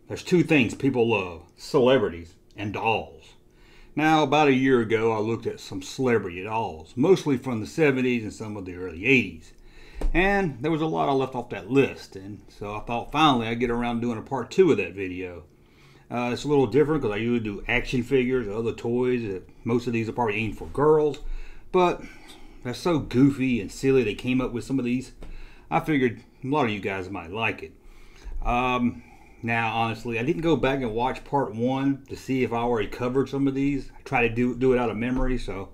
There's two things people love: celebrities and dolls. Now, about a year ago, I looked at some celebrity dolls, mostly from the 70s and some of the early 80s. And there was a lot I left off that list, and so I thought finally I'd get around doing a part 2 of that video. It's a little different because I usually do action figures, other toys. Most of these are probably aimed for girls, but they're so goofy and silly they came up with some of these. I figured a lot of you guys might like it. Now, honestly, I didn't go back and watch part 1 to see if I already covered some of these. I try to do it out of memory, so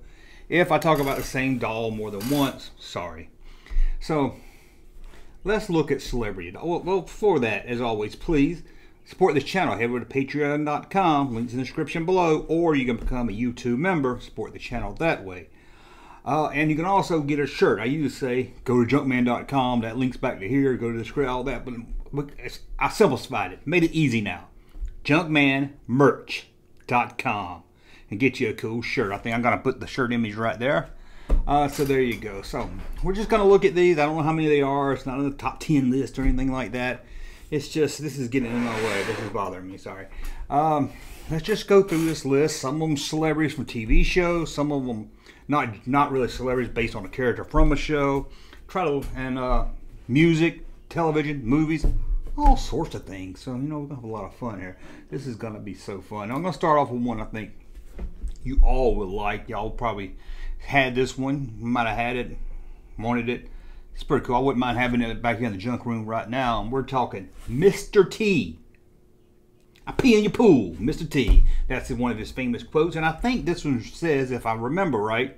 if I talk about the same doll more than once, sorry. So, let's look at celebrity doll. Well, before that, as always, please support this channel. Head over to patreon.com, links in the description below, or you can become a YouTube member, support the channel that way. And you can also get a shirt. I used to say, go to junkman.com, that links back to here, go to the script, all that, but I simplified it, made it easy now. Junkmanmerch.com, and get you a cool shirt. I think I'm going to put the shirt image right there. So there you go. So we're just going to look at these. I don't know how many they are. It's not on the top 10 list or anything like that. It's just, this is getting in my way. This is bothering me, sorry. Let's just go through this list. Some of them celebrities from TV shows, some of them not really celebrities based on a character from a show. Music, television, movies, all sorts of things. So, you know, we're going to have a lot of fun here. This is going to be so fun. Now, I'm going to start off with one I think you all would like. Y'all probably had this one. You might have had it, wanted it. It's pretty cool. I wouldn't mind having it back here in the junk room right now. And we're talking Mr. T. I pee in your pool, Mr. T. That's one of his famous quotes. And I think this one says, if I remember right,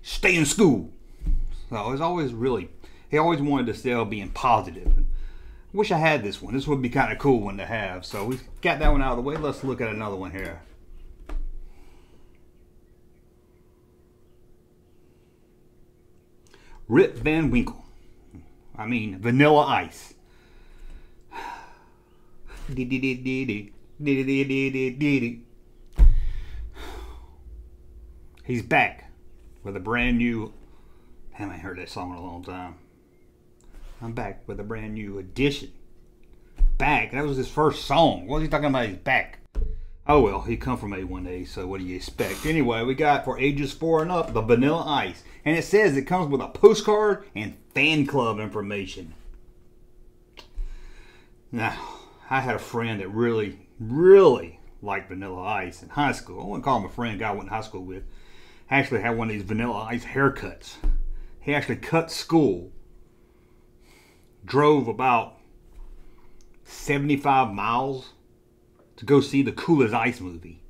stay in school. So it's always really, he always wanted to sell being positive. I wish I had this one. This would be kind of cool one to have. So we got that one out of the way. Let's look at another one here. Rip Van Winkle. I mean, Vanilla Ice. He's back with a brand new, I haven't heard that song in a long time. I'm back with a brand new edition. Back, that was his first song. What was he talking about? He's back. Oh well, he come from A1A, so what do you expect? Anyway, we got for ages 4 and up, the Vanilla Ice. And it says it comes with a postcard and fan club information. Now, I had a friend that really liked Vanilla Ice in high school. I wouldn't call him a friend, guy I went to high school with. Actually had one of these Vanilla Ice haircuts. He actually cut school. Drove about 75 miles to go see the Cool as Ice movie.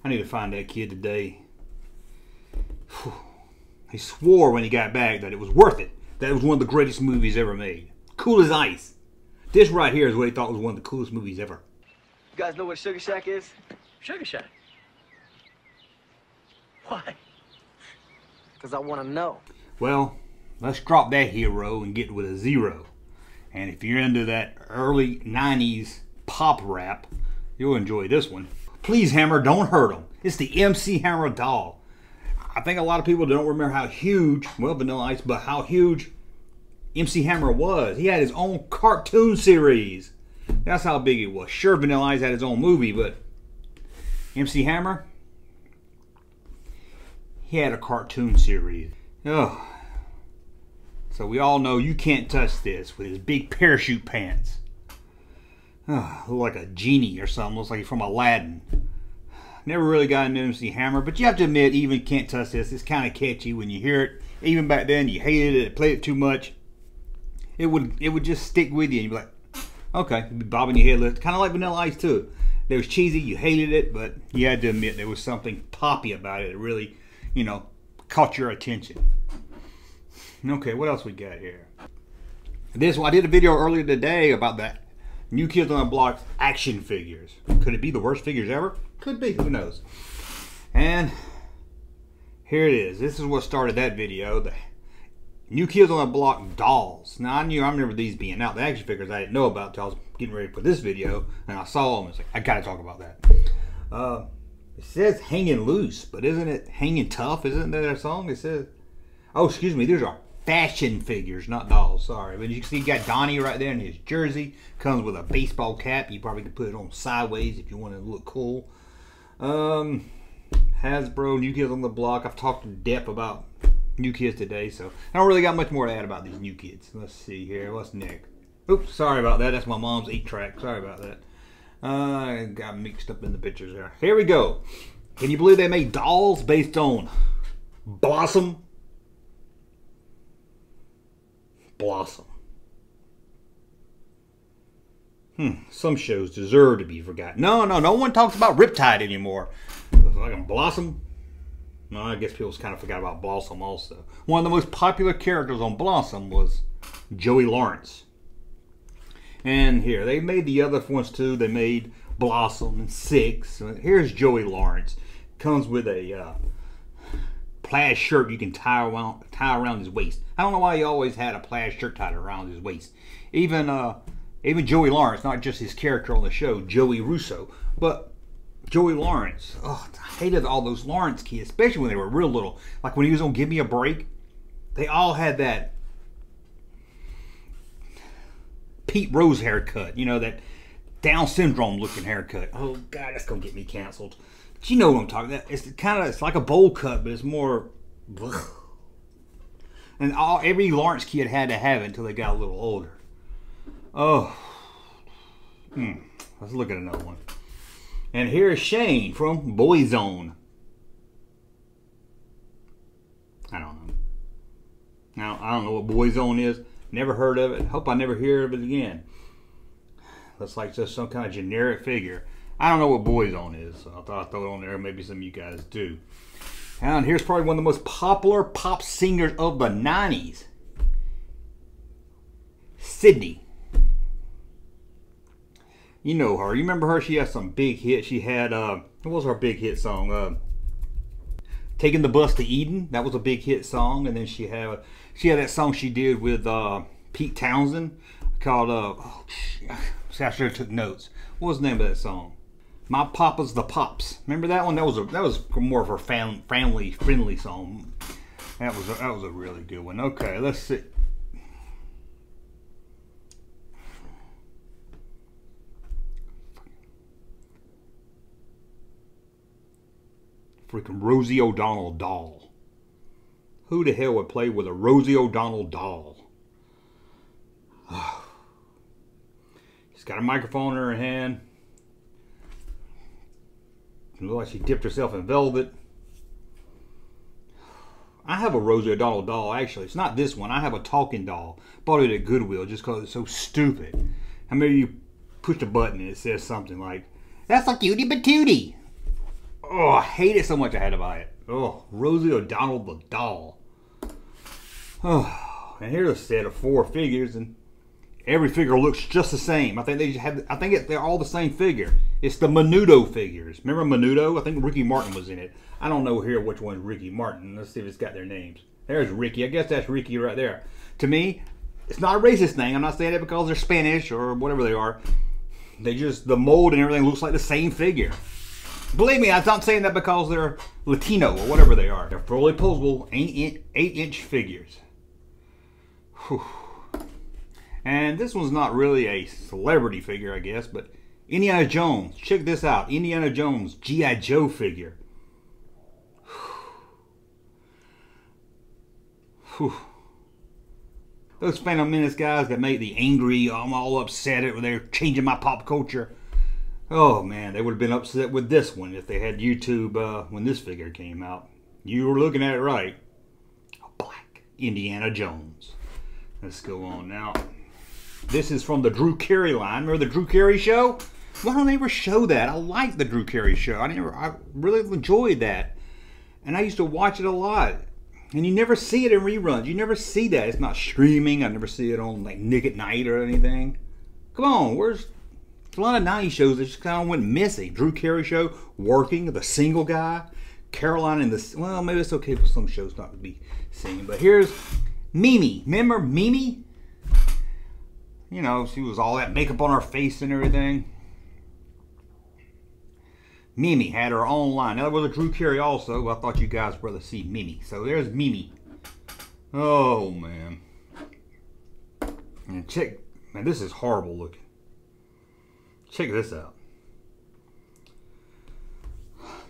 I need to find that kid today. He swore when he got back that it was worth it. That it was one of the greatest movies ever made. Cool as Ice. This right here is what he thought was one of the coolest movies ever. You guys know what Sugar Shack is? Sugar Shack? Why? Because I want to know. Well, let's drop that hero and get with a 0. And if you're into that early 90s pop rap, you'll enjoy this one. Please, Hammer, don't hurt him. It's the MC Hammer doll. I think a lot of people don't remember how huge, well, Vanilla Ice, but how huge MC Hammer was. He had his own cartoon series. That's how big he was. Sure, Vanilla Ice had his own movie, but MC Hammer, he had a cartoon series. Oh. So we all know You Can't Touch This with his big parachute pants. Oh, look like a genie or something. Looks like he's from Aladdin. Never really got into MC Hammer, but you have to admit, even Can't Touch This, it's kind of catchy when you hear it. Even back then, you hated it, played it too much. It would just stick with you, and you'd be like, okay, you'd be bobbing your head. Kind of like Vanilla Ice too. It was cheesy, you hated it, but you had to admit there was something poppy about it that really, you know, caught your attention. Okay, what else we got here? This one, I did a video earlier today about that New Kids on the Block action figures. Could it be the worst figures ever? Could be, who knows? And here it is. This is what started that video. The New Kids on the Block dolls. Now I remember these being out. The action figures I didn't know about until I was getting ready for this video, and I saw them. It's like, I gotta talk about that. It says hanging loose, but isn't it hanging tough? Isn't that a song? It says, oh, excuse me, these are fashion figures, not dolls, sorry. But you can see you got Donnie right there in his jersey. Comes with a baseball cap. You probably could put it on sideways if you want to look cool. Hasbro, New Kids on the Block. I've talked in depth about New Kids today, so I don't really got much more to add about these New Kids. Let's see here. What's next? Oops, sorry about that. That's my mom's 8-track. Sorry about that. I got mixed up in the pictures there. Here we go. Can you believe they made dolls based on Blossom? Blossom. Some shows deserve to be forgotten. No one talks about Riptide anymore. Like Blossom. No, I guess people kind of forgot about Blossom also. One of the most popular characters on Blossom was Joey Lawrence. And here, they made the other ones too. They made Blossom and Six. Here's Joey Lawrence. Comes with a plaid shirt you can tie around his waist. I don't know why he always had a plaid shirt tied around his waist. Even Joey Lawrence, not just his character on the show, Joey Russo, but Joey Lawrence. Oh, I hated all those Lawrence kids, especially when they were real little. Like when he was on Give Me a Break, they all had that Pete Rose haircut. You know, that Down syndrome looking haircut. Oh God, that's gonna get me canceled. But you know what I'm talking about. It's like a bowl cut, but it's more. Ugh. And every Lawrence kid had to have it until they got a little older. Oh. Let's look at another one. And here's Shane from Boyzone. I don't know. Now, I don't know what Boyzone is. Never heard of it. Hope I never hear of it again. Looks like just some kind of generic figure. I don't know what Boyzone is, so I thought I'd throw it on there. Maybe some of you guys do. And here's probably one of the most popular pop singers of the 90s. Sydney. You know her. You remember her? She had some big hits. She had, what was her big hit song? Taking the Bus to Eden. That was a big hit song. And then she had that song she did with Pete Townsend called, see, I should have took notes. What was the name of that song? My Papa's the Pops. Remember that one? That was more of her family friendly song. That was a really good one. Okay, let's see. Freaking Rosie O'Donnell doll. Who the hell would play with a Rosie O'Donnell doll? She's got a microphone in her hand. It looks like she dipped herself in velvet. I have a Rosie O'Donnell doll, actually. It's not this one. I have a talking doll. Bought it at Goodwill just because it's so stupid. I mean, you push the button and it says something like, "That's a cutie patootie." Oh, I hate it so much I had to buy it. Oh, Rosie O'Donnell the doll. Oh, and here's a set of 4 figures, and every figure looks just the same. I think they're all the same figure. It's the Menudo figures. Remember Menudo? I think Ricky Martin was in it. I don't know here which one's Ricky Martin. Let's see if it's got their names. There's Ricky. I guess that's Ricky right there. To me, it's not a racist thing. I'm not saying that because they're Spanish or whatever they are. The mold and everything looks like the same figure. Believe me, I'm not saying that because they're Latino or whatever they are. They're fully posable 8-inch figures. Whew. And this one's not really a celebrity figure, I guess, but Indiana Jones. Check this out. Indiana Jones G.I. Joe figure. Whew. Those Phantom Menace guys that make the angry, I'm all upset at they're changing my pop culture. Oh man, they would have been upset with this one if they had YouTube when this figure came out. You were looking at it right. A black Indiana Jones. Let's go on now. This is from the Drew Carey line. Remember the Drew Carey show? Why don't they ever show that? I like the Drew Carey show. I really enjoyed that. And I used to watch it a lot. And you never see it in reruns. You never see that. It's not streaming. I never see it on like Nick at Night or anything. Come on, where's a lot of 90s shows that just kind of went missing. Drew Carey show, Working, The Single Guy, Caroline in the... Well, maybe it's okay for some shows not to be seen. But here's Mimi. Remember Mimi? You know, she was all that makeup on her face and everything. Mimi had her own line. Now, there was a Drew Carey also. I thought you guys would rather see Mimi. So there's Mimi. Oh, man. And check, man, this is horrible looking. Check this out.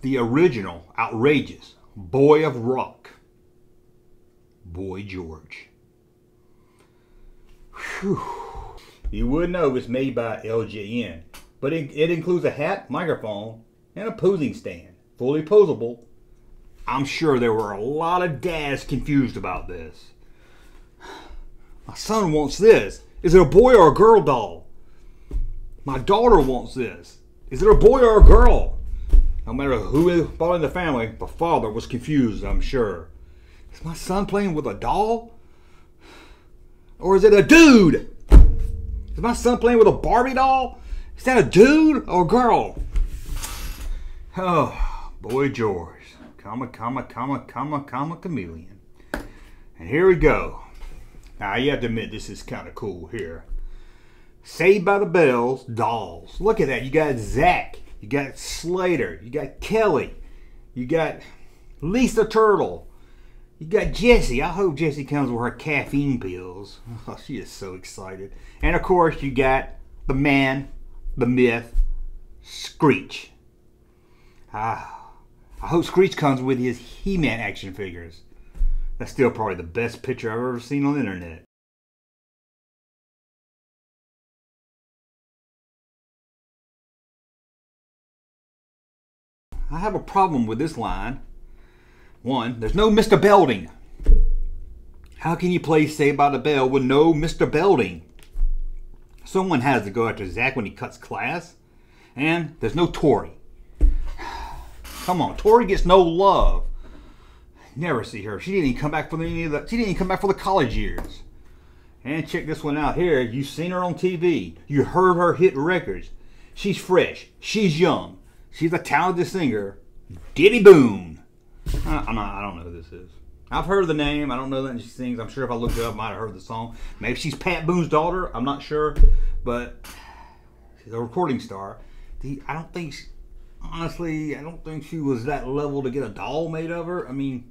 The original, outrageous Boy of Rock. Boy George. Whew. You would know it's made by LJN, but it includes a hat, microphone, and a posing stand. Fully posable. I'm sure there were a lot of dads confused about this. My son wants this. Is it a boy or a girl doll? My daughter wants this. Is it a boy or a girl? No matter who bought in the family, the father was confused, I'm sure. Is my son playing with a doll? Or is it a dude? Is my son playing with a Barbie doll? Is that a dude or a girl? Oh, Boy George. Comma, chameleon. And here we go. Now, you have to admit, this is kind of cool here. Saved by the Bells dolls. Look at that. You got Zach. You got Slater. You got Kelly. You got Lisa Turtle. You got Jessie. I hope Jessie comes with her caffeine pills. Oh, she is so excited. And, of course, you got the man, the myth, Screech. I hope Screech comes with his He-Man action figures. That's still probably the best picture I've ever seen on the internet. I have a problem with this line. One, there's no Mr. Belding. How can you play Saved by the Bell with no Mr. Belding? Someone has to go after Zach when he cuts class. And there's no Tori. Come on, Tori gets no love. Never see her. She didn't even come back for any of the. She didn't even come back for the college years. And check this one out here. You've seen her on TV. You heard her hit records. She's fresh. She's young. She's a talented singer. Diddy Boone. I don't know who this is. I've heard the name. I don't know that she sings. I'm sure if I looked it up, I might have heard the song. Maybe she's Pat Boone's daughter. I'm not sure. But she's a recording star. I don't think, honestly, I don't think she was that level to get a doll made of her. I mean,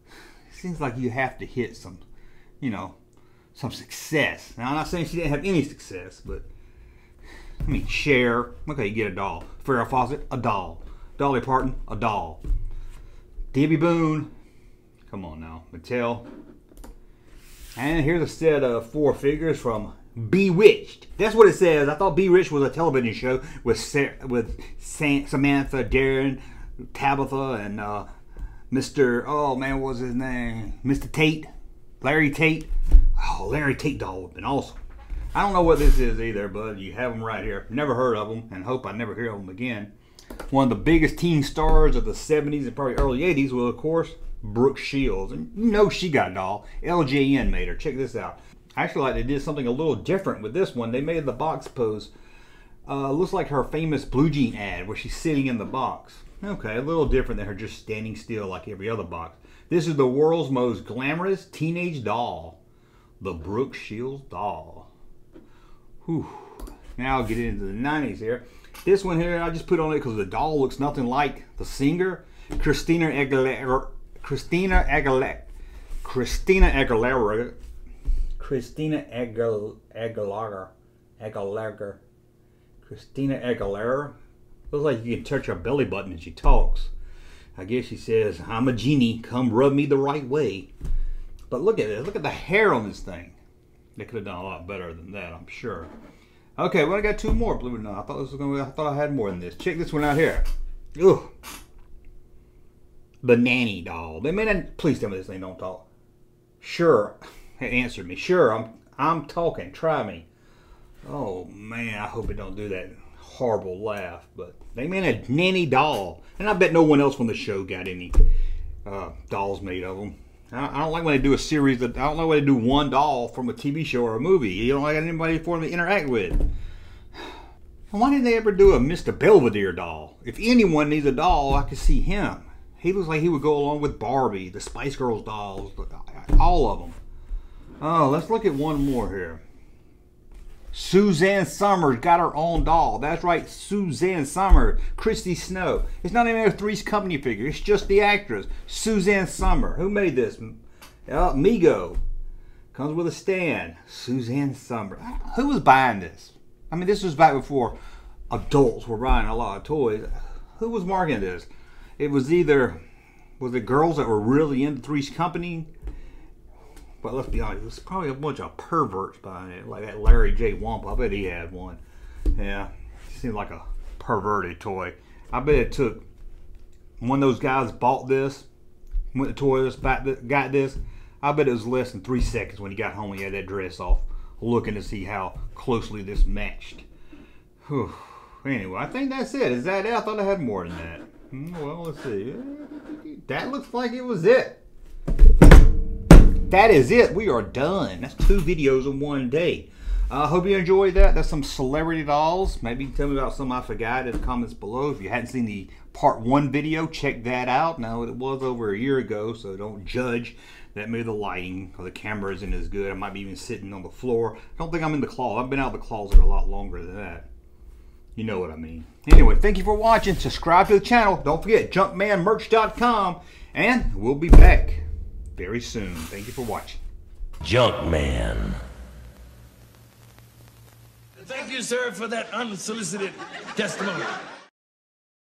it seems like you have to hit some, some success. Now, I'm not saying she didn't have any success, but I mean, Cher, okay, you get a doll. Farrah Fawcett, a doll. Dolly Parton, a doll. Debbie Boone, come on now, Mattel. And here's a set of 4 figures from Bewitched. That's what it says. I thought Bewitched was a television show with Samantha, Darren, Tabitha, and Mr. Oh man, what was his name? Mr. Tate, Larry Tate. Oh, Larry Tate doll would have been awesome. I don't know what this is either, but you have them right here. Never heard of them, and hope I never hear of them again. One of the biggest teen stars of the 70s and probably early 80s was, of course, Brook Shields. And you know she got a doll. LJN made her. Check this out. I actually like they did something a little different with this one. They made the box pose. Looks like her famous Blue Jean ad where she's sitting in the box. Okay, a little different than her just standing still like every other box. This is the world's most glamorous teenage doll. The Brook Shields doll. Whew. Now I'll get into the 90s here. This one here, I just put on it because the doll looks nothing like the singer. Christina Aguilera. Christina Aguilera. Looks like you can touch her belly button and she talks. I guess she says, I'm a genie, come rub me the right way. But look at this, look at the hair on this thing. They could have done a lot better than that, I'm sure. Okay, well I got 2 more, believe it or not. I thought I had more than this. Check this one out here. Ugh. The Nanny Doll. They may not, please tell me this thing don't talk. Sure. Answer me. Sure, I'm talking. Try me. Oh man, I hope it don't do that horrible laugh. But they made a Nanny Doll, and I bet no one else from the show got any dolls made of them. I don't like when they do a series. I don't like when they do one doll from a TV show or a movie. You don't like anybody for them to interact with. And why didn't they ever do a Mr. Belvedere doll? If anyone needs a doll, I could see him. He looks like he would go along with Barbie, the Spice Girls dolls, all of them. Oh, let's look at one more here. Suzanne Summers got her own doll. That's right, Suzanne Summers. Christy Snow. It's not even a Three's Company figure. It's just the actress, Suzanne Summers. Who made this? Migo. Comes with a stand. Suzanne Summer. Who was buying this? I mean, this was back before adults were buying a lot of toys. Who was marketing this? It was either, was it girls that were really into Three's Company? But let's be honest, it was probably a bunch of perverts buying it. Like that Larry J. Wamp. I bet he had one. Yeah, it seemed like a perverted toy. I bet it took one of those guys bought this, went to toys, got this. I bet it was less than 3 seconds when he got home. He had that dress off, looking to see how closely this matched. Whew. Anyway, I think that's it. Is that it? I thought I had more than that. Well, let's see. That looks like it was it. That is it. We are done. That's 2 videos in one day. I hope you enjoyed that. That's some celebrity dolls. Maybe tell me about some I forgot in the comments below. If you hadn't seen the part 1 video, check that out. Now, it was over a year ago, so don't judge. That maybe the lighting or the camera isn't as good. I might be even sitting on the floor. I don't think I'm in the closet. I've been out of the closet a lot longer than that. You know what I mean. Anyway, thank you for watching. Subscribe to the channel. Don't forget, junkmanmerch.com. And we'll be back very soon. Thank you for watching. Junkman. Thank you, sir, for that unsolicited testimony.